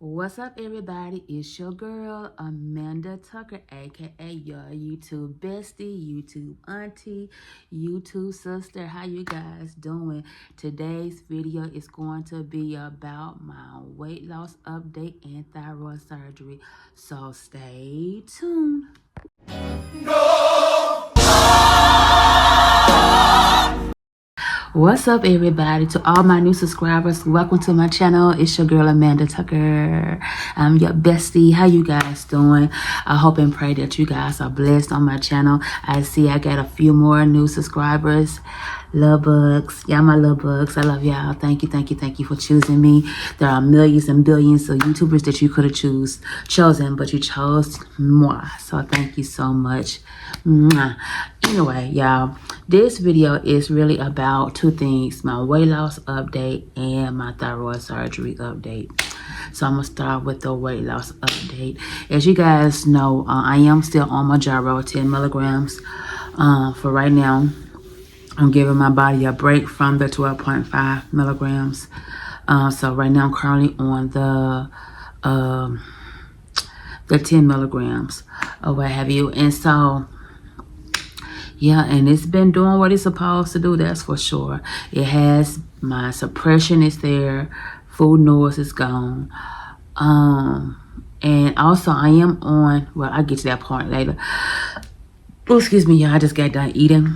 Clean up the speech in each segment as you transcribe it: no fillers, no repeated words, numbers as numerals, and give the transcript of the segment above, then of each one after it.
What's up, everybody? It's your girl, Amanda Tucker, aka your YouTube bestie, YouTube auntie, YouTube sister. How you guys doing? Today's video is going to be about my weight loss update and thyroid surgery. So stay tuned. What's up, everybody? To all my new subscribers, welcome to my channel. It's your girl Amanda Tucker. I'm your bestie. How you guys doing? I hope and pray that you guys are blessed on my channel. I see I got a few more new subscribers. Love bugs. Y'all my love bugs. I love y'all. Thank you for choosing me. There are millions and billions of YouTubers that you could have chosen, but you chose moi. So thank you so much. Mwah. Anyway, y'all, this video is really about two things: my weight loss update and my thyroid surgery update. So I'm gonna start with the weight loss update. As you guys know, I am still on Mounjaro 10 milligrams for right now. I'm giving my body a break from the 12.5 milligrams. So right now I'm currently on the 10 milligrams or what have you. And so, yeah, and it's been doing what it's supposed to do, that's for sure. It has, my suppression is there, food noise is gone. And also I am on, well, I'll get to that point later. Oh, excuse me, y'all, I just got done eating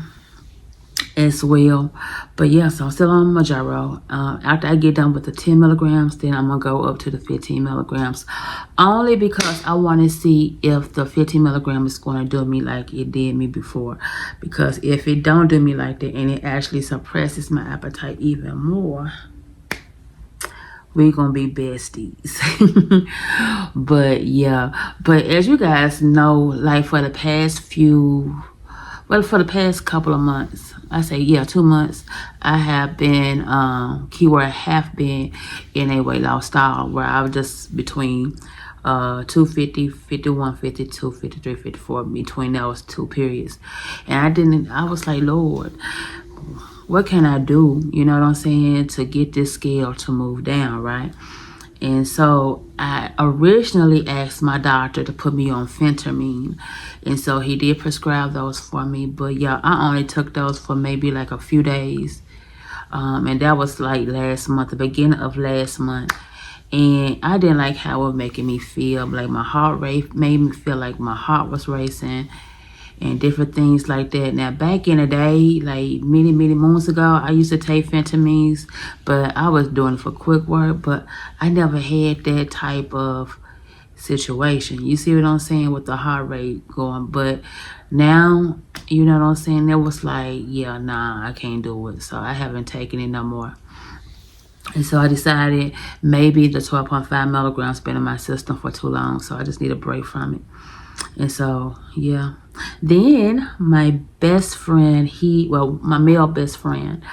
as well. But yeah, so I'm still on Mounjaro. After I get done with the 10 milligrams, then I'm gonna go up to the 15 milligrams, only because I want to see if the 15 milligrams is going to do me like it did me before. Because if it don't do me like that and it actually suppresses my appetite even more, we're gonna be besties. But yeah, but as you guys know, like for the past couple of months, I say, yeah, 2 months, I have been, keyword have been in a weight loss style where I was just between 250, 51, 52, 53, 54, between those two periods. And I was like, Lord, what can I do, you know what I'm saying, to get this scale to move down, right? And so I originally asked my doctor to put me on phentermine. And so he did prescribe those for me. But yeah, I only took those for maybe like a few days. And that was like last month, the beginning of last month. And I didn't like how it was making me feel. Like my heart rate made me feel like my heart was racing and different things like that. Now, back in the day, like many moons ago, I used to take phentermines, but I was doing it for quick work, but I never had that type of situation. You see what I'm saying, with the heart rate going? But now, you know what I'm saying, it was like, yeah, nah, I can't do it. So I haven't taken it no more. And so I decided maybe the 12.5 milligrams been in my system for too long, so I just need a break from it. And so, yeah. Then my best friend, my male best friend,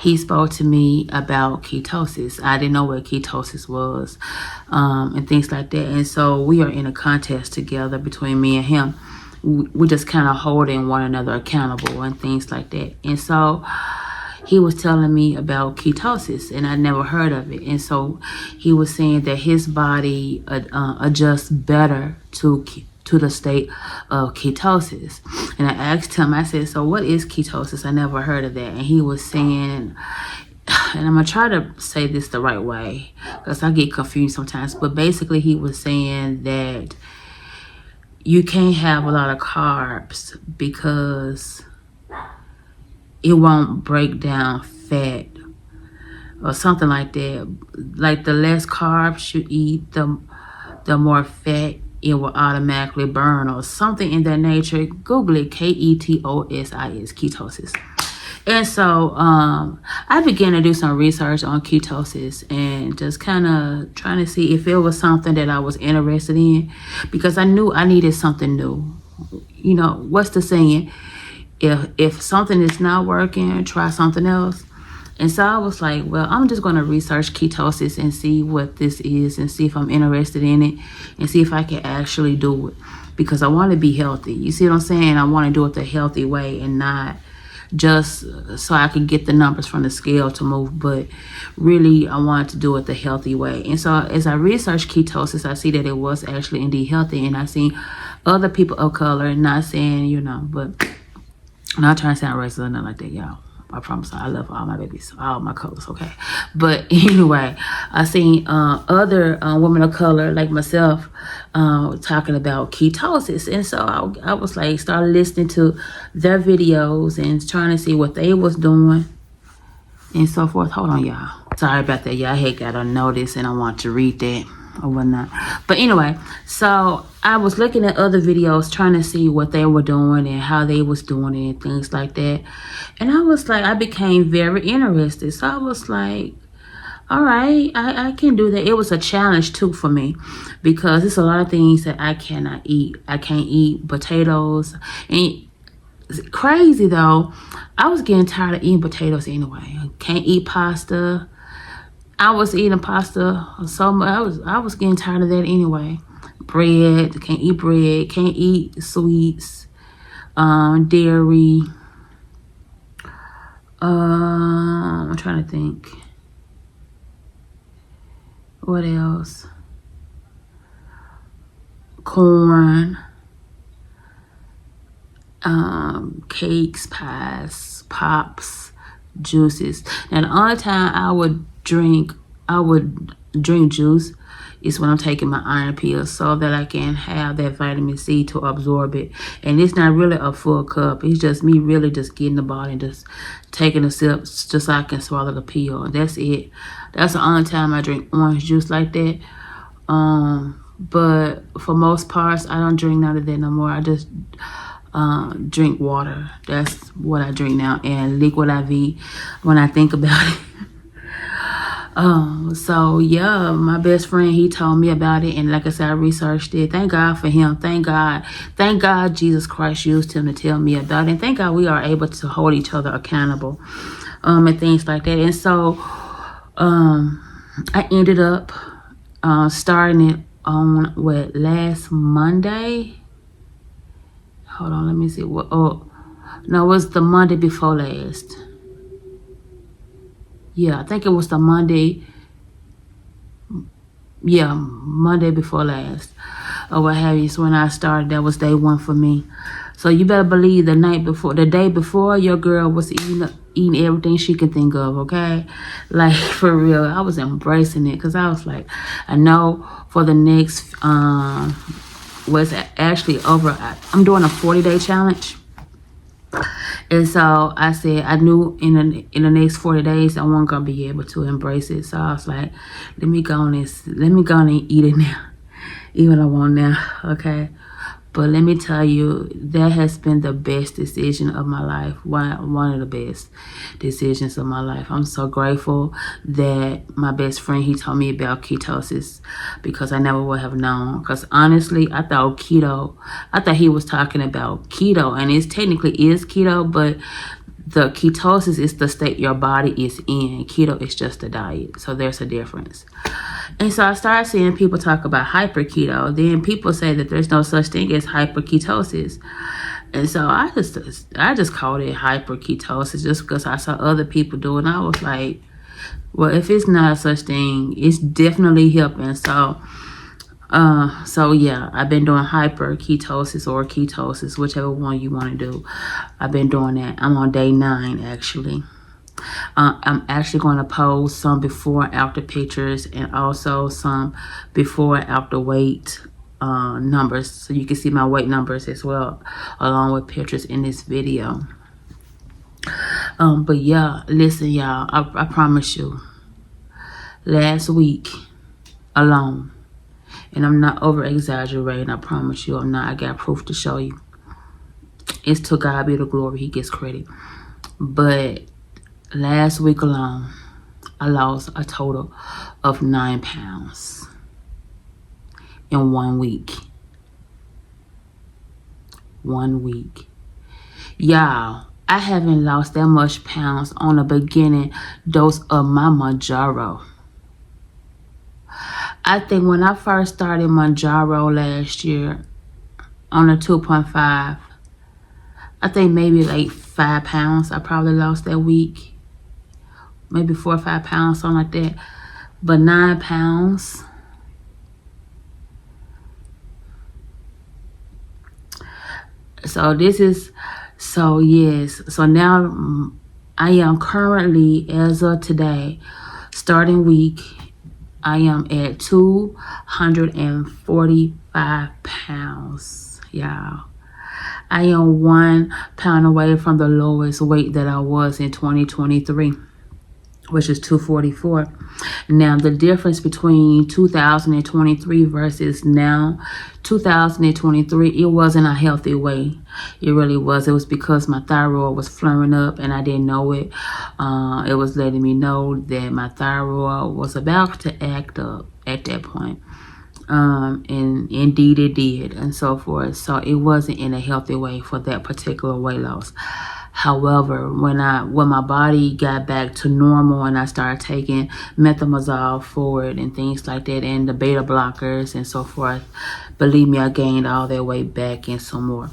he spoke to me about ketosis. I didn't know what ketosis was, and things like that. And so we are in a contest together between me and him. We're just kind of holding one another accountable and things like that. And so he was telling me about ketosis, and I never heard of it. And so he was saying that his body adjusts better to the state of ketosis. And I asked him, I said, so what is ketosis? I never heard of that. And he was saying, and I'm gonna try to say this the right way because I get confused sometimes, but basically he was saying that you can't have a lot of carbs because it won't break down fat or something like that. Like the less carbs you eat, the more fat it will automatically burn, or something in that nature. Google it, Ketosis, ketosis. And so I began to do some research on ketosis and just kind of trying to see if it was something that I was interested in, because I knew I needed something new. You know, what's the saying? If something is not working, try something else. And so I was like, well, I'm just going to research ketosis and see what this is and see if I'm interested in it and see if I can actually do it, because I want to be healthy. You see what I'm saying? I want to do it the healthy way and not just so I could get the numbers from the scale to move. But really, I wanted to do it the healthy way. And so as I researched ketosis, I see that it was actually indeed healthy. And I seen other people of color, not saying, you know, but I'm not trying to sound racist or nothing like that, y'all. I promise I love all my babies, all my colors, okay? But anyway, I seen other women of color like myself talking about ketosis. And so I was like, started listening to their videos and trying to see what they was doing and so forth. Hold on, y'all. Sorry about that, y'all. I had got a notice and I want to read that or whatnot. But anyway, so I was looking at other videos trying to see what they were doing and how they was doing it and things like that. And I was like, I became very interested. So I was like, all right, I can do that. It was a challenge too for me because there's a lot of things that I cannot eat. I can't eat potatoes. And it's crazy though, I was getting tired of eating potatoes anyway. I can't eat pasta. I was eating pasta so much. I was getting tired of that anyway. Bread, can't eat bread, can't eat sweets, dairy. I'm trying to think. What else? Corn, cakes, pies, pops, juices. And the only time I would drink juice is when I'm taking my iron pills so that I can have that vitamin C to absorb it. And it's not really a full cup. It's just me really just getting the bottle and just taking a sip just so I can swallow the pill. That's it. That's the only time I drink orange juice like that. But for most parts, I don't drink none of that no more. I just drink water. That's what I drink now. And liquid IV when I think about it. So yeah, my best friend, he told me about it, and like I said, I researched it. Thank God for him. Thank God Jesus Christ used him to tell me about it. And thank God we are able to hold each other accountable, and things like that. And so, I ended up starting it on last Monday. Hold on, let me see what. Oh, no, it was the Monday before last. Yeah, I think it was the Monday. Yeah, Monday before last. Or what have you. So when I started, that was day one for me. So you better believe the day before, your girl was eating everything she could think of, okay? Like, for real. I was embracing it because I was like, I know for the next, was actually over, I'm doing a 40-day challenge. And so I said I knew in the next 40 days I wasn't gonna be able to embrace it. So I was like, let me go and eat it now, even I want now, okay? But let me tell you, that has been the best decision of my life. One of the best decisions of my life. I'm so grateful that my best friend, he told me about ketosis because I never would have known. Because honestly, I thought he was talking about keto, and it technically is keto, but the ketosis is the state your body is in. Keto is just a diet. So there's a difference. And so I started seeing people talk about hyper keto. Then people say that there's no such thing as hyper ketosis. And so I just called it hyper ketosis just because I saw other people do it. And I was like, well, if it's not such thing, it's definitely helping. So yeah, I've been doing hyper ketosis or ketosis, whichever one you want to do. I've been doing that. I'm on day 9 actually. I'm actually going to post some before and after pictures and also some before and after weight numbers, so you can see my weight numbers as well along with pictures in this video. But yeah, listen y'all, I promise you, last week alone, and I'm not over exaggerating, I promise you I'm not, I got proof to show you. It's to God be the glory, he gets credit. But last week alone, I lost a total of 9 pounds in 1 week. 1 week. Y'all, I haven't lost that much pounds on the beginning dose of my Mounjaro. I think when I first started Mounjaro last year on a 2.5, I think maybe like 5 pounds I probably lost that week. Maybe 4 or 5 pounds, something like that. But 9 pounds. So this is, so yes. So now I am currently, as of today, starting week, I am at 245 pounds, y'all. I am 1 pound away from the lowest weight that I was in 2023, which is 244. Now, the difference between 2023 versus now, 2023, it wasn't a healthy way. It really was. It was because my thyroid was flaring up and I didn't know it. It was letting me know that my thyroid was about to act up at that point. And indeed it did, and so forth. So it wasn't in a healthy way for that particular weight loss. However, when my body got back to normal and I started taking methimazole forward and things like that, and the beta blockers and so forth, believe me, I gained all that weight back and some more.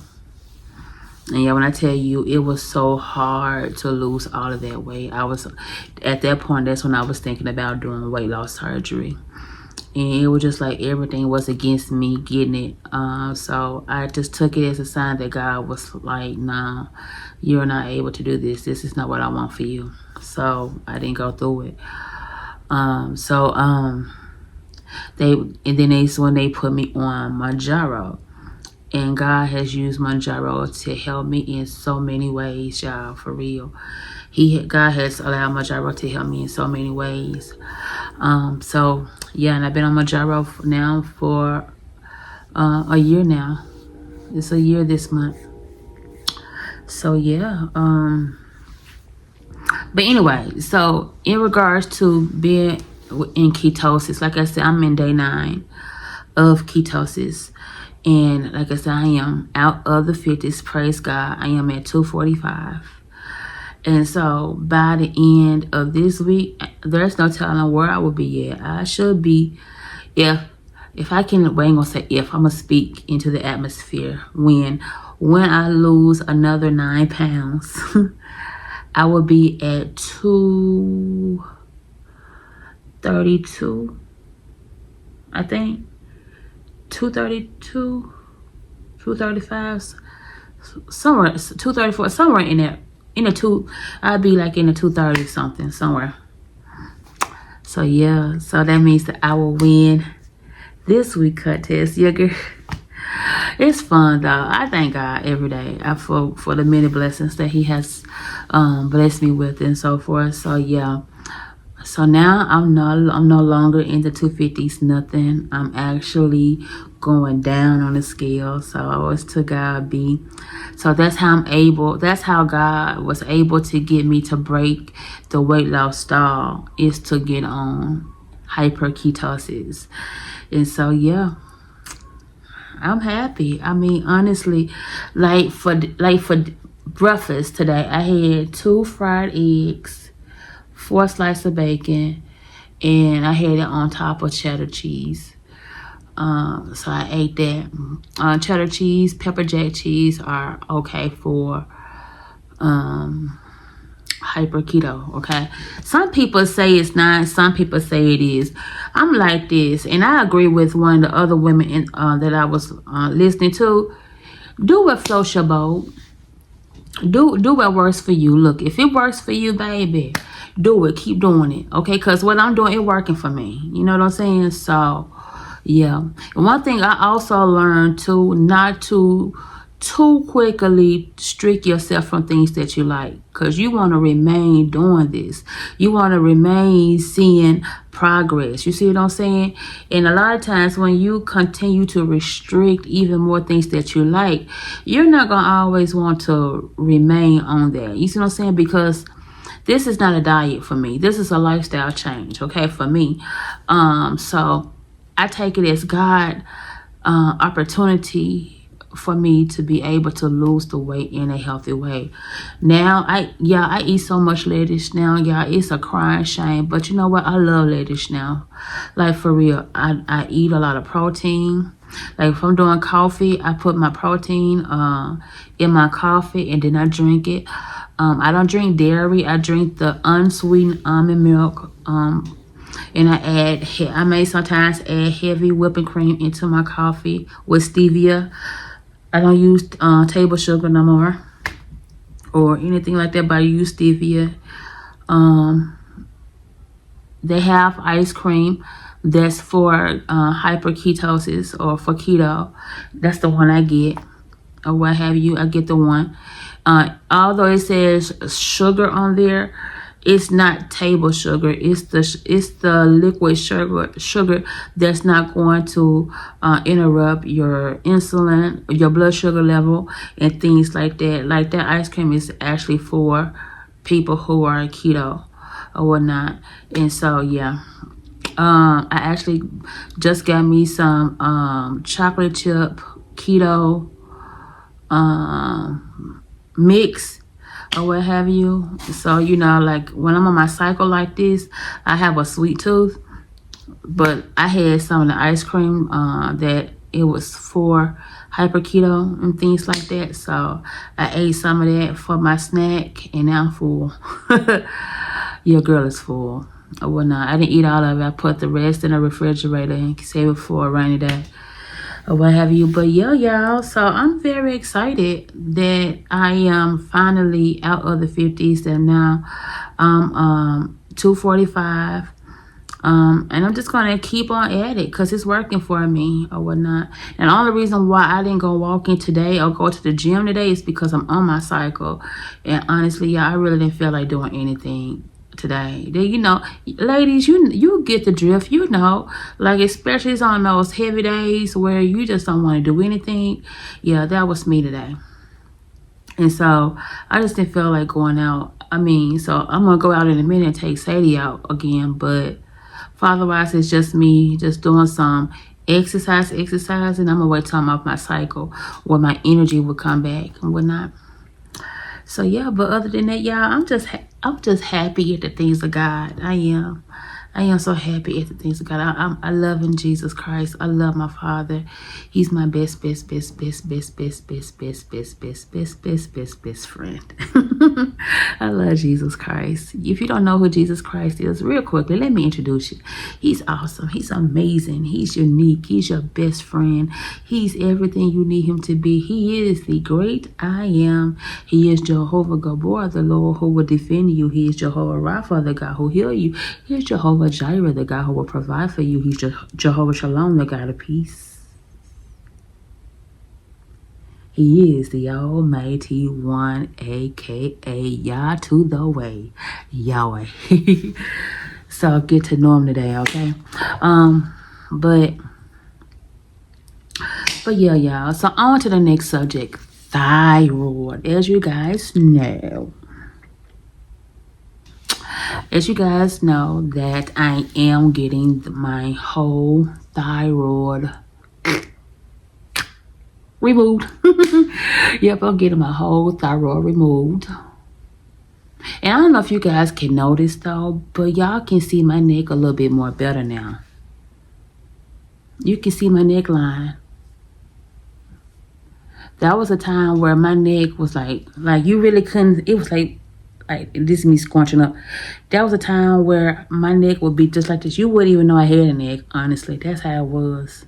And yeah, when I tell you, it was so hard to lose all of that weight. I was, at that point, that's when I was thinking about doing weight loss surgery. And it was just like everything was against me getting it. So I just took it as a sign that God was like, nah, you're not able to do this. This is not what I want for you. So I didn't go through it. When they put me on Mounjaro. And God has used Mounjaro to help me in so many ways, y'all, for real. God has allowed Mounjaro to help me in so many ways. So yeah, and I've been on Mounjaro now for a year now. It's a year this month. So yeah. But anyway, so in regards to being in ketosis, like I said, I'm in day 9 of ketosis. And like I said, I am out of the 50s. Praise God. I am at 245. And so by the end of this week, there's no telling where I will be at. I should be, if I can, well, I ain't gonna say if, I'm gonna speak into the atmosphere. When I lose another 9 pounds, I will be at 232, I think. 232, 235, somewhere, 234, somewhere in there. In the two, I'd be like in the 230 something, somewhere. So yeah, so that means that I will win this week cut test. Yeah, girl. It's fun though. I thank God every day for the many blessings that He has blessed me with and so forth. So yeah. So now I'm no longer in the 250s, nothing. I'm actually going down on the scale. So always to God be. So that's how God was able to get me to break the weight loss stall, is to get on hyperketosis. And so yeah, I'm happy. I mean, honestly, like for breakfast today, I had 2 fried eggs, 4 slices of bacon, and I had it on top of cheddar cheese. So I ate that. Cheddar cheese, pepper jack cheese are okay for hyper keto, okay? Some people say it's not, some people say it is. I'm like this, and I agree with one of the other women that I was listening to. Do what floats your boat. Do what works for you. Look, if it works for you, baby, do it. Keep doing it, okay? Because what I'm doing, it working for me. You know what I'm saying? So, yeah. And one thing I also learned too, not to too quickly strict yourself from things that you like, because you want to remain doing this. You want to remain seeing progress. You see what I'm saying? And a lot of times when you continue to restrict even more things that you like, you're not going to always want to remain on that. You see what I'm saying? Because this is not a diet for me. This is a lifestyle change, okay, for me. So I take it as God opportunity for me to be able to lose the weight in a healthy way. Now, I eat so much lettuce now, y'all. It's a crying shame. But you know what? I love lettuce now. Like, for real. I eat a lot of protein. Like, if I'm doing coffee, I put my protein in my coffee, and then I drink it. I don't drink dairy. I drink the unsweetened almond milk. And I may sometimes add heavy whipping cream into my coffee with stevia. I don't use table sugar no more or anything like that, but I use stevia. They have ice cream that's for hyperketosis or for keto. That's the one I get, or what have you. I get the one. Although it says sugar on there, it's not table sugar. It's the liquid sugar that's not going to interrupt your insulin, your blood sugar level, and things like that. Like, that ice cream is actually for people who are keto or whatnot. And so, yeah. I actually just got me some chocolate chip keto mix or what have you. So, you know, like, when I'm on my cycle like this, I have a sweet tooth, but I had some of the ice cream that it was for hyper keto and things like that. So I ate some of that for my snack, and now I'm full. Your girl is full or whatnot. I didn't eat all of it. I put the rest in the refrigerator and save it for a rainy day or what have you. But yeah, y'all, so I'm very excited that I am finally out of the 50s, and now I'm 245. And I'm just gonna keep on at it because it's working for me or whatnot. And the only reason why I didn't go walking today or go to the gym today is because I'm on my cycle. And honestly, yeah, I really didn't feel like doing anything today. You know, ladies, you get the drift, you know, like, especially on those heavy days where you just don't want to do anything. Yeah, that was me today. And so I just didn't feel like going out. I mean, so I'm gonna go out in a minute and take Sadie out again, but otherwise it's just me just doing some exercise, and I'm gonna wait till I'm off my cycle where my energy will come back and whatnot. So yeah, but other than that, y'all, I'm just happy at the things of God. I am so happy at the things of God. I love in Jesus Christ. I love my Father. He's my best friend. I love Jesus Christ. If you don't know who Jesus Christ is, real quickly, let me introduce you. He's awesome. He's amazing. He's unique. He's your best friend. He's everything you need him to be. He is the great I am. He is Jehovah Gabor, the Lord who will defend you. He is Jehovah Rapha, the God who heal you. He is Jehovah Jireh, the God who will provide for you. He's Jehovah Shalom, the God of peace. He is the Almighty One, aka Yah to the way, Yahweh. So get to know him today, okay? But yeah, y'all. So on to the next subject, thyroid. As you guys know that I am getting my whole thyroid removed. Yep, I'm getting my whole thyroid removed. And I don't know if you guys can notice though, but y'all can see my neck a little bit more better now. You can see my neckline. That was a time where my neck was like you really couldn't, it was like this is me scrunching up. That was a time where my neck would be just like this. You wouldn't even know I had a neck, honestly. That's how it was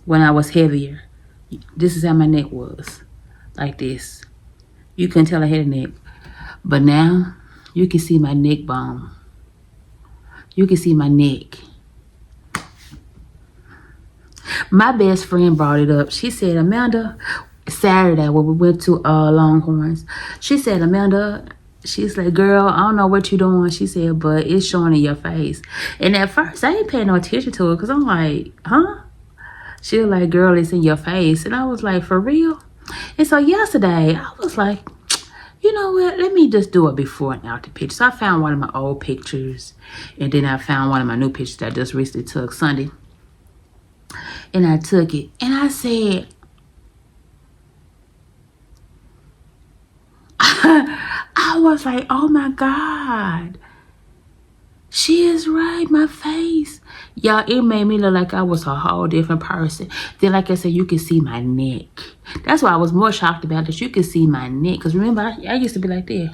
when I was heavier. This is how my neck was, like this. You couldn't tell I had a neck. But now, you can see my neck bone. You can see my neck. My best friend brought it up. She said, Amanda, Saturday when we went to Longhorns, she said, Amanda, she's like, girl, I don't know what you're doing. She said, but it's showing in your face. And at first, I ain't paying no attention to it because I'm like, huh? She was like, girl, it's in your face. And I was like, for real? And so yesterday, I was like, you know what? Let me just do a before and after picture. So I found one of my old pictures. And then I found one of my new pictures that I just recently took Sunday. And I took it. And I said, I was like, oh my God. She is right, my face. Y'all, it made me look like I was a whole different person. Then, like I said, you can see my neck. That's why I was more shocked about this. You can see my neck. Because remember, I used to be like this.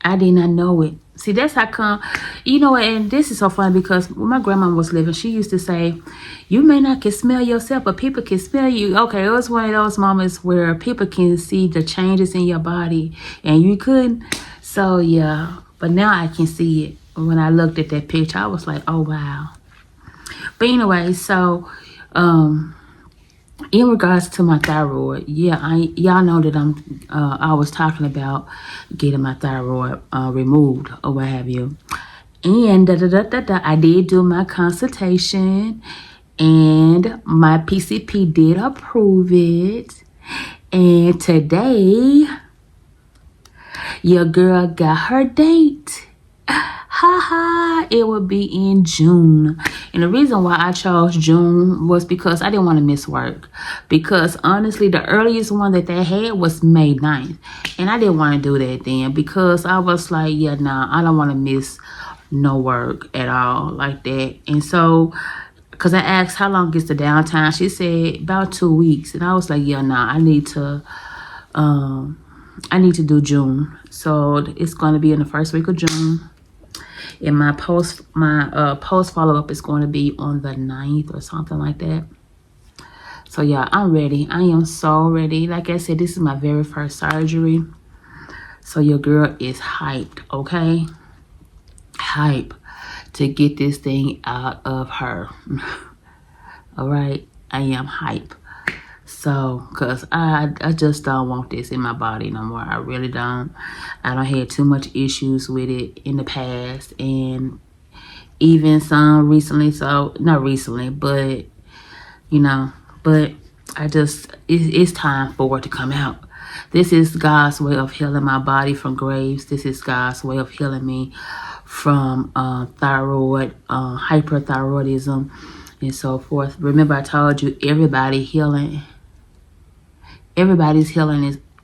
I did not know it. See, that's how come, you know, and this is so funny because when my grandma was living, she used to say, you may not can smell yourself, but people can smell you. Okay, it was one of those moments where people can see the changes in your body and you couldn't. So, yeah, but now I can see it. When I looked at that picture, I was like, oh, wow. But anyway, so, in regards to my thyroid, yeah, y'all know that I was talking about getting my thyroid removed or what have you. And I did do my consultation and my PCP did approve it. And today, your girl got her date. It would be in June. And the reason why I chose June was because I didn't want to miss work. Because honestly, the earliest one that they had was May 9th. And I didn't want to do that then because I was like, yeah, nah, I don't want to miss no work at all like that. And so, because I asked how long is the downtime, she said about 2 weeks. And I was like, yeah, nah, I need to do June. So it's going to be in the first week of June. And my post follow-up is going to be on the 9th or something like that. So yeah, I'm ready. I am so ready. Like I said, this is my very first surgery. So your girl is hyped, okay? Hype to get this thing out of her. All right, I am hype. So, because I just don't want this in my body no more. I really don't. I don't had too much issues with it in the past. And even some recently. So, not recently, but, you know. But I just, it's time for it to come out. This is God's way of healing my body from graves. This is God's way of healing me from thyroid, hyperthyroidism, and so forth. Remember, I told you everybody's healing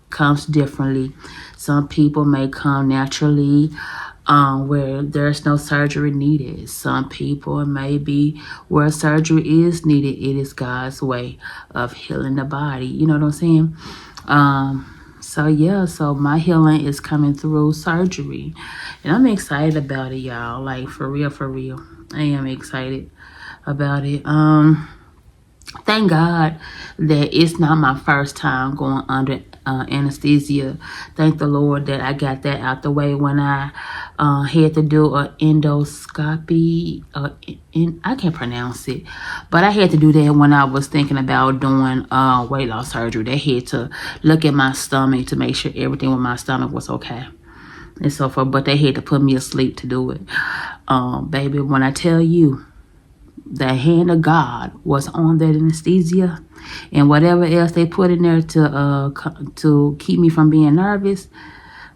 comes differently. Some people may come naturally where there's no surgery needed. Some people may be where surgery is needed. It is God's way of healing the body. You know what I'm saying? So yeah, so my healing is coming through surgery. And I'm excited about it, y'all. Like, for real, for real. I am excited about it. Thank God that it's not my first time going under anesthesia. Thank the Lord that I got that out the way when I had to do an endoscopy. I can't pronounce it, but I had to do that when I was thinking about doing weight loss surgery. They had to look at my stomach to make sure everything with my stomach was okay and so forth. But they had to put me asleep to do it. Baby, when I tell you, the hand of God was on that anesthesia, and whatever else they put in there to keep me from being nervous,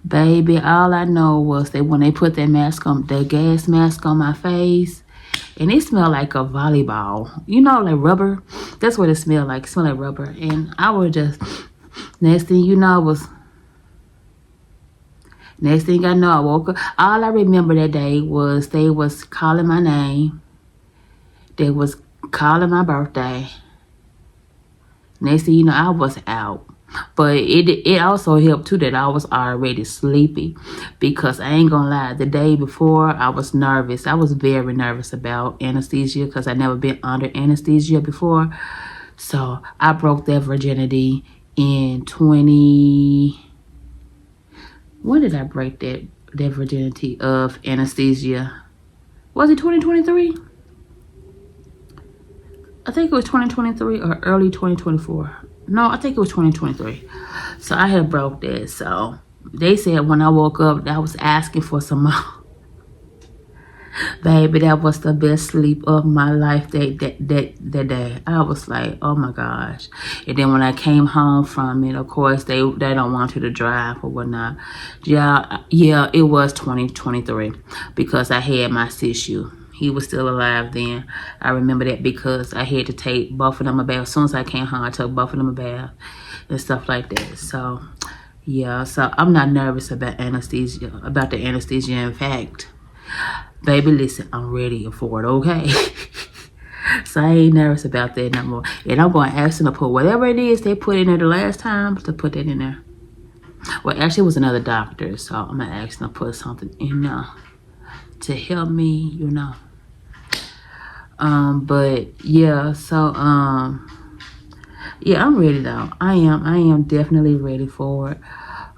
baby, all I know was that when they put that mask on, that gas mask on my face, and it smelled like a volleyball, you know, like rubber. That's what it smelled like. It smelled like rubber. And I was just, next thing I know, I woke up. All I remember that day was they was calling my name. They was calling my birthday. Next thing you know, I was out. But it also helped too that I was already sleepy. Because I ain't gonna lie, the day before I was nervous. I was very nervous about anesthesia because I never been under anesthesia before. So I broke that virginity in when did I break that virginity of anesthesia? Was it 2023? I think it was 2023 or early 2024. No, I think it was 2023. So I had broke that. So they said when I woke up, I was asking for some more. Baby, that was the best sleep of my life that day. I was like, oh my gosh. And then when I came home from it, of course, they don't want you to drive or whatnot. Yeah, it was 2023 because I had my tissue. He was still alive then. I remember that because I had to take both of them a bath. As soon as I came home, I took both of them a bath and stuff like that. So, yeah. So, I'm not nervous about anesthesia, about the anesthesia. In fact, baby, listen, I'm ready for it, okay? So, I ain't nervous about that no more. And I'm going to ask them to put whatever it is they put in there the last time, to put that in there. Well, actually, it was another doctor. So, I'm going to ask them to put something in there to help me, you know. But yeah, so yeah, I'm ready though. I am definitely ready for it.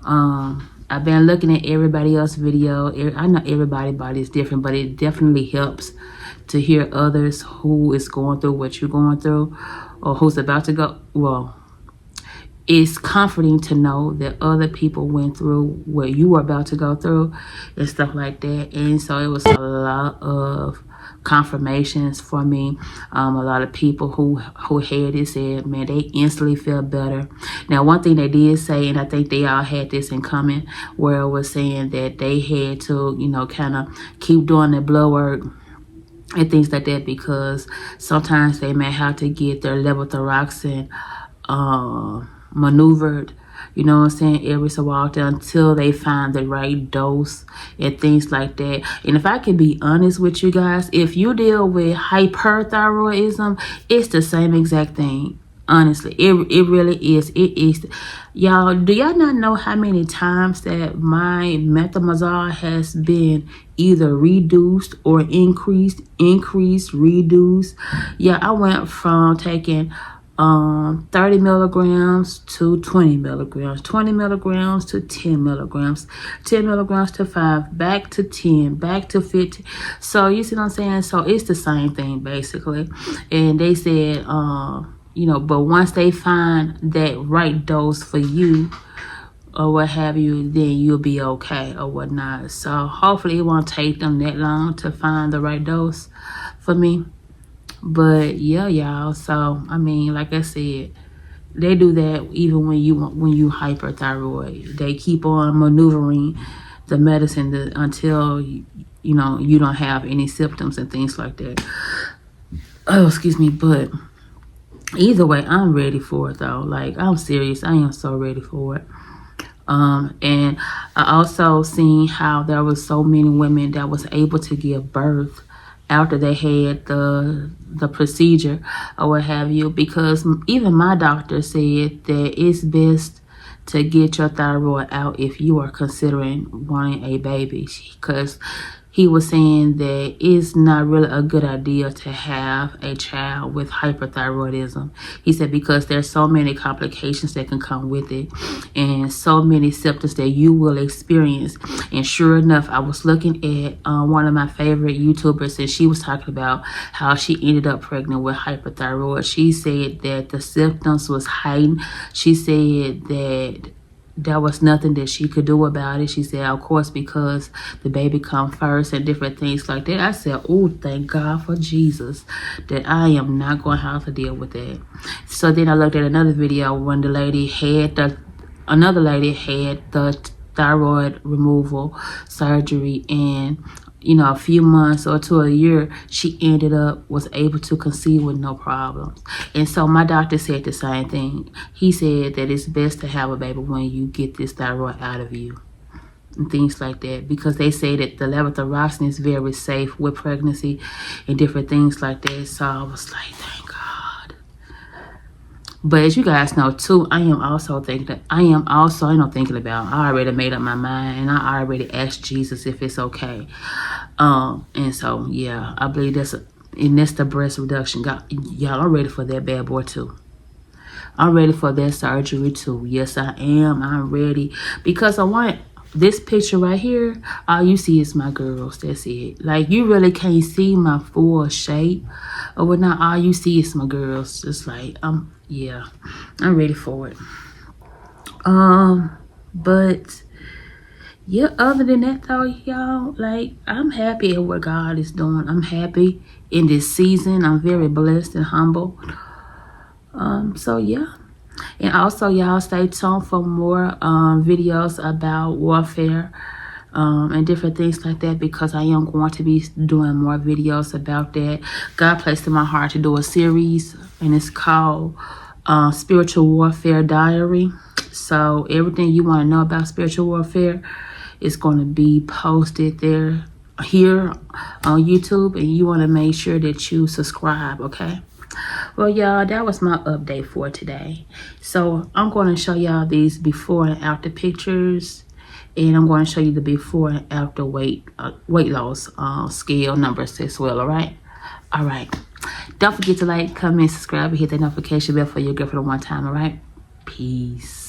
I've been looking at everybody else's video. I know everybody's body is different, but it definitely helps to hear others who is going through what you're going through, or who's about to go. Well, it's comforting to know that other people went through what you were about to go through and stuff like that. And so it was a lot of confirmations for me. A lot of people who had it said, man, they instantly felt better. Now, one thing they did say, and I think they all had this in common, where it was saying that they had to, you know, kind of keep doing their blood work and things like that, because sometimes they may have to get their levothyroxine maneuvered, you know what I'm saying, every so often until they find the right dose and things like that. And if I can be honest with you guys, if you deal with hyperthyroidism, it's the same exact thing. Honestly, it really is. It is. Y'all, do y'all not know how many times that my Mounjaro has been either reduced or increased, reduced? Yeah, I went from taking 30 milligrams to 20 milligrams, 20 milligrams to 10 milligrams, 10 milligrams to 5, back to 10, back to 15. So you see what I'm saying? So it's the same thing basically. And they said, you know, but once they find that right dose for you or what have you, then you'll be okay or whatnot. So hopefully it won't take them that long to find the right dose for me. But yeah, y'all, so I mean, like I said, they do that even when you hyperthyroid. They keep on maneuvering the medicine until you know you don't have any symptoms and things like that. Oh, excuse me. But either way, I'm ready for it though. Like, I'm serious. I am so ready for it. And I also seen how there was so many women that was able to give birth after they had the procedure or what have you, because even my doctor said that it's best to get your thyroid out if you are considering wanting a baby, because he was saying that it's not really a good idea to have a child with hyperthyroidism. He said because there's so many complications that can come with it and so many symptoms that you will experience. And sure enough, I was looking at one of my favorite YouTubers, and she was talking about how she ended up pregnant with hyperthyroid. She said that the symptoms was heightened. She said that there was nothing that she could do about it. She said, of course, because the baby come first and different things like that. I said, oh, thank God for Jesus that I am not going to have to deal with that. So then I looked at another video when the lady had another lady had the thyroid removal surgery, and you know, a few months or to a year, she was able to conceive with no problems. And so my doctor said the same thing. He said that it's best to have a baby when you get this thyroid out of you and things like that, because they say that the levothyroxine is very safe with pregnancy and different things like that. So I was like, thank God. But as you guys know too, I already made up my mind, and I already asked Jesus if it's okay. And so yeah, I believe that's the breast reduction. God, y'all, I'm ready for that bad boy too. I'm ready for that surgery too. Yes, I am. I'm ready, because I want this picture right here. All you see is my girls. That's it. Like, you really can't see my full shape or whatnot. All you see is my girls. Just like, yeah, I'm ready for it. But yeah, other than that though, y'all, like, I'm happy at what God is doing. I'm happy in this season. I'm very blessed and humble. So yeah. And also, y'all, stay tuned for more videos about warfare. and different things like that, because I am going to be doing more videos about that. God placed in my heart to do a series, and it's called Spiritual Warfare Diary. So everything you want to know about spiritual warfare is going to be posted here on YouTube, and you want to make sure that you subscribe, okay? Well, y'all, that was my update for today. So I'm going to show y'all these before and after pictures, and I'm going to show you the before and after weight loss scale numbers as well. All right. Don't forget to like, comment, subscribe, and hit that notification bell for your girl for the one time. All right, peace.